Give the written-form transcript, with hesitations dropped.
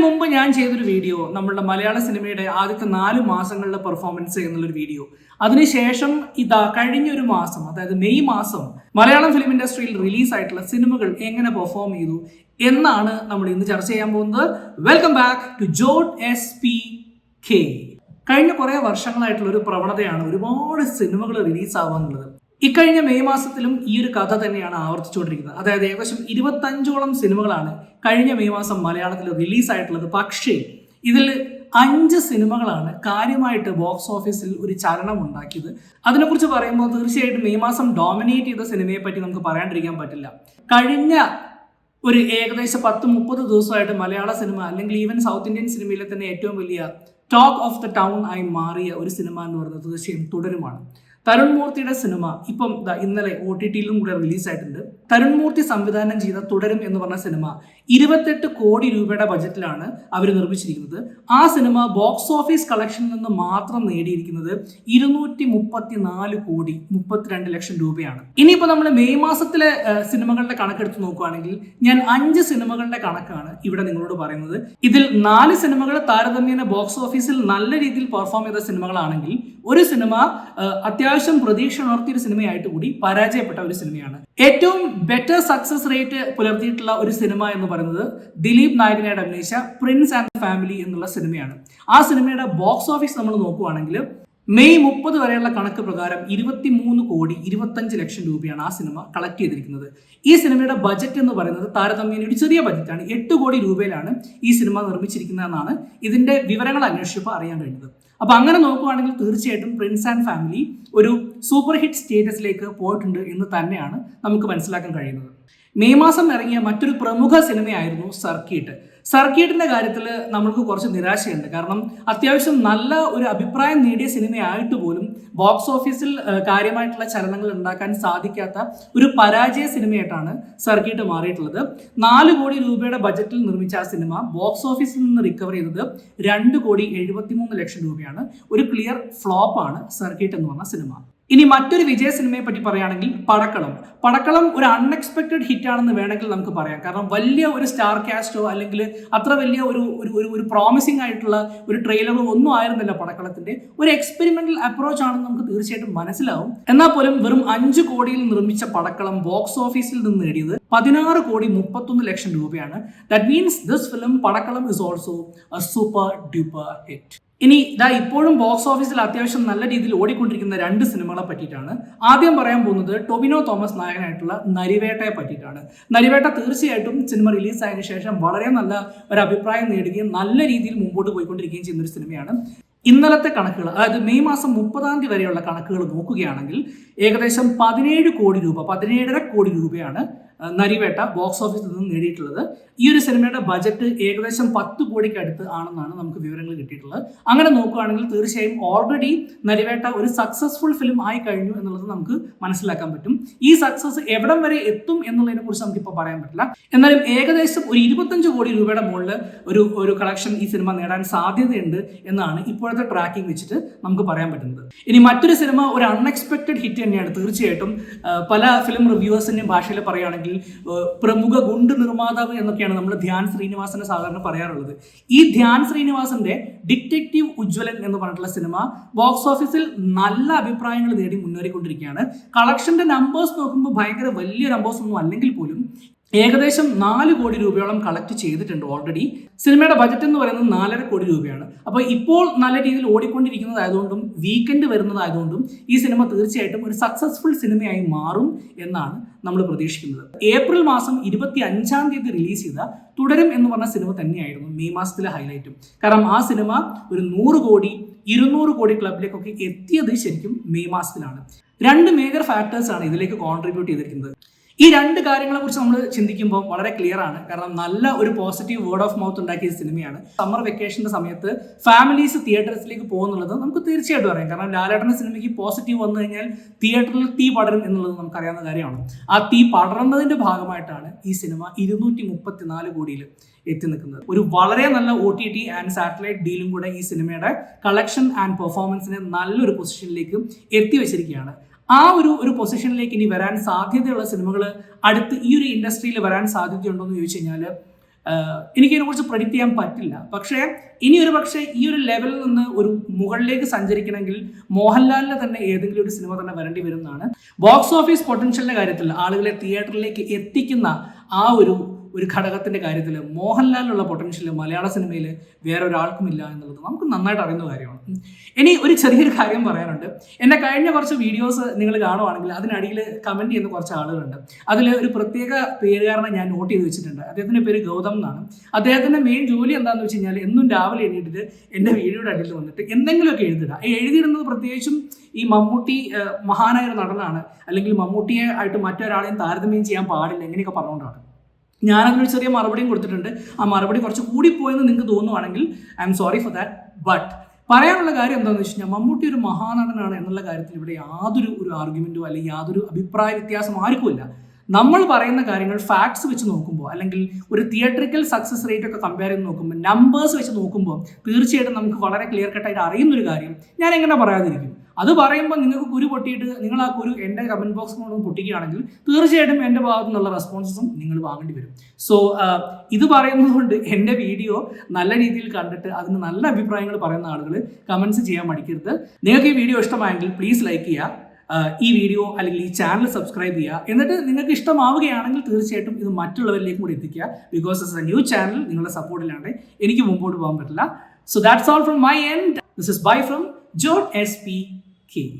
മുമ്പ് ഞാൻ ചെയ്തൊരു വീഡിയോ നമ്മളുടെ മലയാള സിനിമയുടെ ആദ്യത്തെ 4 മാസങ്ങളുടെ പെർഫോമൻസ് എന്നുള്ളൊരു വീഡിയോ. അതിനുശേഷം കഴിഞ്ഞൊരു മാസം, അതായത് മെയ് മാസം മലയാളം ഫിലിം ഇൻഡസ്ട്രിയിൽ റിലീസ് ആയിട്ടുള്ള സിനിമകൾ എങ്ങനെ പെർഫോം ചെയ്തു എന്നാണ് നമ്മൾ ഇന്ന് ചർച്ച ചെയ്യാൻ പോകുന്നത്. വെൽക്കം ബാക്ക് ടു ജോട്ട് SPK. കഴിഞ്ഞ കുറേ വർഷങ്ങളായിട്ടുള്ള ഒരു പ്രവണതയാണ് ഒരുപാട് സിനിമകൾ റിലീസ് ആവുക എന്നുള്ളത്. ഇക്കഴിഞ്ഞ മെയ് മാസത്തിലും ഈ ഒരു കഥ തന്നെയാണ് ആവർത്തിച്ചുകൊണ്ടിരിക്കുന്നത്. അതായത് ഏകദേശം 25ഓളം സിനിമകളാണ് കഴിഞ്ഞ മെയ് മാസം മലയാളത്തിൽ റിലീസായിട്ടുള്ളത്. പക്ഷേ ഇതിൽ 5 സിനിമകളാണ് കാര്യമായിട്ട് ബോക്സ് ഓഫീസിൽ ഒരു ചലനം ഉണ്ടാക്കിയത്. അതിനെക്കുറിച്ച് പറയുമ്പോൾ തീർച്ചയായിട്ടും മെയ് മാസം ഡോമിനേറ്റ് ചെയ്ത സിനിമയെ പറ്റി നമുക്ക് പറയാണ്ടിരിക്കാൻ പറ്റില്ല. കഴിഞ്ഞ ഒരു ഏകദേശം 10-30 ദിവസമായിട്ട് മലയാള സിനിമ, അല്ലെങ്കിൽ ഈവൻ സൗത്ത് ഇന്ത്യൻ സിനിമയിലെ തന്നെ ഏറ്റവും വലിയ ടോക്ക് ഓഫ് ദ ടൗൺ ആയി മാറിയ ഒരു സിനിമ എന്ന് പറയുന്നത് തീർച്ചയായും തുടരുമാണ്. തരുൺ മൂർത്തിയുടെ സിനിമ ഇപ്പം ഇന്നലെ OTT-യിലും കൂടെ റിലീസായിട്ടുണ്ട്. തരുൺ മൂർത്തി സംവിധാനം ചെയ്ത തുടരും എന്ന് പറഞ്ഞ സിനിമ 28 കോടി രൂപയുടെ ബജറ്റിലാണ് അവർ നിർമ്മിച്ചിരിക്കുന്നത്. ആ സിനിമ ബോക്സ് ഓഫീസ് കളക്ഷനിൽ നിന്ന് മാത്രം നേടിയിരിക്കുന്നത് 234 കോടി 32 ലക്ഷം രൂപയാണ്. ഇനിയിപ്പോൾ നമ്മൾ മെയ് മാസത്തിലെ സിനിമകളുടെ കണക്കെടുത്ത് നോക്കുകയാണെങ്കിൽ ഞാൻ 5 സിനിമകളുടെ കണക്കാണ് ഇവിടെ നിങ്ങളോട് പറയുന്നത്. ഇതിൽ 4 സിനിമകൾ താരതമ്യേന ബോക്സ് ഓഫീസിൽ നല്ല രീതിയിൽ പെർഫോം ചെയ്ത സിനിമകളാണെങ്കിൽ ഒരു സിനിമ അത്യാവശ്യം പ്രതീക്ഷ ഉണർത്തിയ ഒരു സിനിമയായിട്ട് കൂടി പരാജയപ്പെട്ട ഒരു സിനിമയാണ്. ഏറ്റവും ബെറ്റർ സക്സസ് റേറ്റ് പുലർത്തിയിട്ടുള്ള ഒരു സിനിമ എന്ന് പറയുന്നത് ദിലീപ് നായകനായിട്ട് അഭിനയിച്ച പ്രിൻസ് ആൻഡ് ഫാമിലി എന്നുള്ള സിനിമയാണ്. ആ സിനിമയുടെ ബോക്സ് ഓഫീസ് നമ്മൾ നോക്കുകയാണെങ്കിൽ മെയ് 30 വരെയുള്ള കണക്ക് പ്രകാരം 23 കോടി 25 ലക്ഷം രൂപയാണ് ആ സിനിമ കളക്ട് ചെയ്തിരിക്കുന്നത്. ഈ സിനിമയുടെ ബജറ്റ് എന്ന് പറയുന്നത് താരതമ്യേന ഒരു ചെറിയ ബജറ്റാണ്. 8 കോടി രൂപയിലാണ് ഈ സിനിമ നിർമ്മിച്ചിരിക്കുന്നതെന്നാണ് ഇതിന്റെ വിവരങ്ങൾ അന്വേഷിച്ചപ്പോൾ അറിയാൻ കഴിഞ്ഞത്. അപ്പൊ അങ്ങനെ നോക്കുകയാണെങ്കിൽ തീർച്ചയായിട്ടും പ്രിൻസ് ആൻഡ് ഫാമിലി ഒരു സൂപ്പർ ഹിറ്റ് സ്റ്റേറ്റസിലേക്ക് പോയിട്ടുണ്ട് എന്ന് തന്നെയാണ് നമുക്ക് മനസ്സിലാക്കാൻ കഴിയുന്നത്. മെയ് മാസം ഇറങ്ങിയ മറ്റൊരു പ്രമുഖ സിനിമയായിരുന്നു സർക്കിട്ട്. സർക്കിട്ടിന്റെ കാര്യത്തിൽ നമ്മൾക്ക് കുറച്ച് നിരാശയുണ്ട്. കാരണം അത്യാവശ്യം നല്ല ഒരു അഭിപ്രായം നേടിയ സിനിമയായിട്ട് പോലും ബോക്സ് ഓഫീസിൽ കാര്യമായിട്ടുള്ള ചലനങ്ങൾ ഉണ്ടാക്കാൻ സാധിക്കാത്ത ഒരു പരാജയ സിനിമയായിട്ടാണ് സർക്കിട്ട് മാറിയിട്ടുള്ളത്. 4 കോടി രൂപയുടെ ബജറ്റിൽ നിർമ്മിച്ച ആ സിനിമ ബോക്സ് ഓഫീസിൽ നിന്ന് റിക്കവർ ചെയ്തത് 2 കോടി 73 ലക്ഷം രൂപയാണ്. ഒരു ക്ലിയർ ഫ്ലോപ്പാണ് സർക്കിട്ട് എന്ന് പറഞ്ഞ സിനിമ. ഇനി മറ്റൊരു വിജയ സിനിമയെ പറ്റി പറയുകയാണെങ്കിൽ പടക്കളം ഒരു അൺഎക്സ്പെക്ടഡ് ഹിറ്റ് ആണെന്ന് വേണമെങ്കിൽ നമുക്ക് പറയാം. കാരണം വലിയ ഒരു സ്റ്റാർ കാസ്റ്റോ അല്ലെങ്കിൽ അത്ര വലിയ ഒരു പ്രോമിസിംഗ് ആയിട്ടുള്ള ഒരു ട്രെയിലറോ ഒന്നും ആയിരുന്നില്ല പടക്കളത്തിന്റെ. ഒരു എക്സ്പെരിമെന്റൽ അപ്രോച്ച് ആണെന്ന് നമുക്ക് തീർച്ചയായിട്ടും മനസ്സിലാവും. എന്നാൽ പോലും വെറും 5 കോടിയിൽ നിർമ്മിച്ച പടക്കളം ബോക്സ് ഓഫീസിൽ നിന്ന് നേടിയത് 16 കോടി 31 ലക്ഷം രൂപയാണ്. That means this film Padakkalam is also a super duper hit. ഇനി ഇപ്പോഴും ബോക്സ് ഓഫീസിൽ അത്യാവശ്യം നല്ല രീതിയിൽ ഓടിക്കൊണ്ടിരിക്കുന്ന 2 സിനിമകളെ പറ്റിയിട്ടാണ്. ആദ്യം പറയാൻ പോകുന്നത് ടൊവിനോ തോമസ് നായകനായിട്ടുള്ള നരിവേട്ടയെ പറ്റിയിട്ടാണ്. നരിവേട്ട തീർച്ചയായിട്ടും സിനിമ റിലീസായതിനു ശേഷം വളരെ നല്ല ഒരു അഭിപ്രായം നേടുകയും നല്ല രീതിയിൽ മുമ്പോട്ട് പോയിക്കൊണ്ടിരിക്കുകയും ചെയ്യുന്ന ഒരു സിനിമയാണ്. ഇന്നലത്തെ കണക്കുകൾ, അതായത് മെയ് മാസം 30-ാം തീയതി വരെയുള്ള കണക്കുകൾ നോക്കുകയാണെങ്കിൽ ഏകദേശം 17 കോടി രൂപ 17.5 കോടി രൂപയാണ് നരിവേട്ട ബോക്സ് ഓഫീസിൽ നിന്ന് നേടിയിട്ടുള്ളത്. ഈ ഒരു സിനിമയുടെ ബജറ്റ് ഏകദേശം 10 കോടിക്ക് അടുത്ത് ആണെന്നാണ് നമുക്ക് വിവരങ്ങൾ കിട്ടിയിട്ടുള്ളത്. അങ്ങനെ നോക്കുകയാണെങ്കിൽ തീർച്ചയായും ഓൾറെഡി നരിവേട്ട ഒരു സക്സസ്ഫുൾ ഫിലിം ആയി കഴിഞ്ഞു എന്നുള്ളത് നമുക്ക് മനസ്സിലാക്കാൻ പറ്റും. ഈ സക്സസ് എവിടം വരെ എത്തും എന്നുള്ളതിനെ കുറിച്ച് നമുക്കിപ്പോൾ പറയാൻ പറ്റില്ല. എന്നാലും ഏകദേശം ഒരു 25 കോടി രൂപയുടെ മുകളിൽ ഒരു കളക്ഷൻ ഈ സിനിമ നേടാൻ സാധ്യതയുണ്ട് എന്നാണ് ഇപ്പോഴത്തെ ട്രാക്കിംഗ് വെച്ചിട്ട് നമുക്ക് പറയാൻ പറ്റുന്നത്. ഇനി മറ്റൊരു സിനിമ ഒരു അൺഎക്സ്പെക്ടഡ് ഹിറ്റ് തന്നെയാണ്. തീർച്ചയായിട്ടും പല ഫിലിം റിവ്യൂവേഴ്സിന്റെയും ഭാഷയിൽ പറയുകയാണെങ്കിൽ പ്രമുഖ ഗുണ്ട് നിർമ്മാതാവ് എന്നൊക്കെയാണ് നമ്മൾ ധ്യാൻ ശ്രീനിവാസനെ സാധാരണ പറയാറുള്ളത്. ഈ ധ്യാൻ ശ്രീനിവാസന്റെ ഡിറ്റക്റ്റീവ് ഉജ്ജ്വലൻ എന്ന് പറഞ്ഞിട്ടുള്ള സിനിമ ബോക്സ് ഓഫീസിൽ നല്ല അഭിപ്രായങ്ങൾ നേടി മുന്നേറിക്കൊണ്ടിരിക്കുകയാണ്. കളക്ഷന്റെ നമ്പേഴ്സ് നോക്കുമ്പോൾ ഭയങ്കര വലിയ നമ്പേഴ്സ് ഒന്നും അല്ലെങ്കിൽ പോലും ഏകദേശം 4 കോടി രൂപയോളം കളക്ട് ചെയ്തിട്ടുണ്ട് ഓൾറെഡി. സിനിമയുടെ ബജറ്റ് എന്ന് പറയുന്നത് 4.5 കോടി രൂപയാണ്. അപ്പോൾ ഇപ്പോൾ നല്ല രീതിയിൽ ഓടിക്കൊണ്ടിരിക്കുന്നതായതുകൊണ്ടും വീക്കെൻഡ് വരുന്നതായതുകൊണ്ടും ഈ സിനിമ തീർച്ചയായിട്ടും ഒരു സക്സസ്ഫുൾ സിനിമയായി മാറും എന്നാണ് നമ്മൾ പ്രതീക്ഷിക്കുന്നത്. ഏപ്രിൽ മാസം 25-ാം തീയതി റിലീസ് ചെയ്ത തുടരും എന്ന് പറഞ്ഞ സിനിമ തന്നെയായിരുന്നു മെയ് മാസത്തിലെ ഹൈലൈറ്റും. കാരണം ആ സിനിമ ഒരു 100 കോടി 200 കോടി ക്ലബിലേക്കൊക്കെ എത്തിയത് ശരിക്കും മെയ് മാസത്തിലാണ്. 2 മേജർ ഫാക്ടേഴ്സാണ് ഇതിലേക്ക് കോൺട്രിബ്യൂട്ട് ചെയ്തിരിക്കുന്നത്. ഈ 2 കാര്യങ്ങളെ കുറിച്ച് നമ്മൾ ചിന്തിക്കുമ്പോൾ വളരെ ക്ലിയർ ആണ്. കാരണം നല്ല ഒരു പോസിറ്റീവ് വേർഡ് ഓഫ് മൗത്ത് ഉണ്ടാക്കിയ സിനിമയാണ്. സമ്മർ വെക്കേഷന്റെ സമയത്ത് ഫാമിലീസ് തിയേറ്റേഴ്സിലേക്ക് പോകുന്നുള്ളത് നമുക്ക് തീർച്ചയായിട്ടും അറിയാം. കാരണം ലാലേട്ടന്റെ സിനിമയ്ക്ക് പോസിറ്റീവ് വന്നു കഴിഞ്ഞാൽ തിയേറ്ററിൽ തീ പടരും എന്നുള്ളത് നമുക്കറിയാവുന്ന കാര്യമാണ്. ആ തീ പടർന്നതിന്റെ ഭാഗമായിട്ടാണ് ഈ സിനിമ 234 കോടിയിൽ എത്തി നിൽക്കുന്നത്. ഒരു വളരെ നല്ല OTT ആൻഡ് സാറ്റലൈറ്റ് ഡീലും കൂടെ ഈ സിനിമയുടെ കളക്ഷൻ ആൻഡ് പെർഫോമൻസിനെ നല്ലൊരു പൊസിഷനിലേക്ക് എത്തി വെച്ചിരിക്കുകയാണ്. ആ ഒരു പൊസിഷനിലേക്ക് ഇനി വരാൻ സാധ്യതയുള്ള സിനിമകൾ അടുത്ത് ഈ ഒരു ഇൻഡസ്ട്രിയിൽ വരാൻ സാധ്യതയുണ്ടോ എന്ന് ചോദിച്ചു കഴിഞ്ഞാൽ എനിക്കതിനെക്കുറിച്ച് പ്രെഡിക്റ്റ് ചെയ്യാൻ പറ്റില്ല. പക്ഷേ ഇനി ഒരു പക്ഷേ ഈ ഒരു ലെവലിൽ നിന്ന് ഒരു മുകളിലേക്ക് സഞ്ചരിക്കണമെങ്കിൽ മോഹൻലാലിന് തന്നെ ഏതെങ്കിലും ഒരു സിനിമ തന്നെ വരേണ്ടി വരും എന്നാണ്. ബോക്സ് ഓഫീസ് പൊട്ടൻഷ്യലിന്റെ കാര്യത്തിൽ ആളുകളെ തിയേറ്ററിലേക്ക് എത്തിക്കുന്ന ആ ഒരു ഘടകത്തിന്റെ കാര്യത്തിൽ മോഹൻലാലിനുള്ള പൊട്ടൻഷ്യൽ മലയാള സിനിമയിൽ വേറെ ഒരാൾക്കുമില്ല എന്നുള്ളത് നമുക്ക് നന്നായിട്ട് അറിയുന്ന കാര്യമാണ്. ഇനി ഒരു ചെറിയൊരു കാര്യം പറയാനുണ്ട്. എൻ്റെ കഴിഞ്ഞ കുറച്ച് വീഡിയോസ് നിങ്ങൾ കാണുവാണെങ്കിൽ അതിനടിയിൽ കമൻറ്റ് ചെയ്യുന്ന കുറച്ച് ആളുകളുണ്ട്. അതിൽ ഒരു പ്രത്യേക പേരുകാരനെ ഞാൻ നോട്ട് ചെയ്ത് വെച്ചിട്ടുണ്ട്. അദ്ദേഹത്തിൻ്റെ പേര് ഗൗതം എന്നാണ്. അദ്ദേഹത്തിൻ്റെ മെയിൻ ജോലി എന്താണെന്ന് വെച്ച് കഴിഞ്ഞാൽ എന്നും രാവിലെ എണീറ്റിട്ട് എൻ്റെ വീഡിയോയുടെ അടിയിൽ വന്നിട്ട് എന്തെങ്കിലുമൊക്കെ എഴുതുക. എഴുതിയിടുന്നത് പ്രത്യേകിച്ചും ഈ മമ്മൂട്ടി മഹാനായ ഒരു നടനാണ്, അല്ലെങ്കിൽ മമ്മൂട്ടിയെ ആയിട്ട് മറ്റൊരാളെയും താരതമ്യം ചെയ്യാൻ പാടില്ല, എങ്ങനെയൊക്കെ പറഞ്ഞുകൊണ്ടാണ്. ഞാനതിനൊരു ചെറിയ മറുപടിയും കൊടുത്തിട്ടുണ്ട്. ആ മറുപടി കുറച്ച് കൂടിപ്പോയെന്ന് നിങ്ങൾക്ക് തോന്നുവാണെങ്കിൽ I'm sorry for that. But പറയാനുള്ള കാര്യം എന്താണെന്ന് വെച്ച് കഴിഞ്ഞാൽ മമ്മൂട്ടി ഒരു മഹാനടനാണ് എന്നുള്ള കാര്യത്തിൽ ഇവിടെ യാതൊരു ആർഗ്യുമെൻറ്റോ അല്ലെങ്കിൽ യാതൊരു അഭിപ്രായ വ്യത്യാസം ആർക്കുമില്ല. നമ്മൾ പറയുന്ന കാര്യങ്ങൾ ഫാക്ട്സ് വെച്ച് നോക്കുമ്പോൾ, അല്ലെങ്കിൽ ഒരു തിയേറ്ററിക്കൽ സക്സസ് റേറ്റ് ഒക്കെ കമ്പയർ ചെയ്ത് നോക്കുമ്പോൾ, നമ്പേഴ്സ് വെച്ച് നോക്കുമ്പോൾ തീർച്ചയായിട്ടും നമുക്ക് വളരെ ക്ലിയർ കട്ടായിട്ട് അറിയുന്നൊരു കാര്യം ഞാൻ എങ്ങനെ പറയാതിരിക്കും. അത് പറയുമ്പോൾ നിങ്ങൾക്ക് കുരു പൊട്ടിയിട്ട് നിങ്ങൾ ആ കുരു എൻ്റെ കമൻറ്റ് ബോക്സ് കൊണ്ട് പൊട്ടിക്കുകയാണെങ്കിൽ തീർച്ചയായിട്ടും എൻ്റെ ഭാഗത്തു നിന്നുള്ള റെസ്പോൺസസും നിങ്ങൾ വാങ്ങേണ്ടി വരും. സോ ഇത് പറയുന്നത് കൊണ്ട് എൻ്റെ വീഡിയോ നല്ല രീതിയിൽ കണ്ടിട്ട് അതിന് നല്ല അഭിപ്രായങ്ങൾ പറയുന്ന ആളുകൾ കമൻറ്റ്സ് ചെയ്യാൻ മടിക്കരുത്. നിങ്ങൾക്ക് ഈ വീഡിയോ ഇഷ്ടമായെങ്കിൽ പ്ലീസ് ലൈക്ക് ചെയ്യുക, ഈ വീഡിയോ അല്ലെങ്കിൽ ഈ ചാനൽ സബ്സ്ക്രൈബ് ചെയ്യുക. എന്നിട്ട് നിങ്ങൾക്ക് ഇഷ്ടമാവുകയാണെങ്കിൽ തീർച്ചയായിട്ടും ഇത് മറ്റുള്ളവരിലേക്കും കൂടി എത്തിക്കുക. Because it's A new channel. നിങ്ങളുടെ സപ്പോർട്ടില്ലാണ്ട് എനിക്ക് മുമ്പോട്ട് പോകാൻ പറ്റില്ല. So that's all from my end. This is bye from John S.P.K.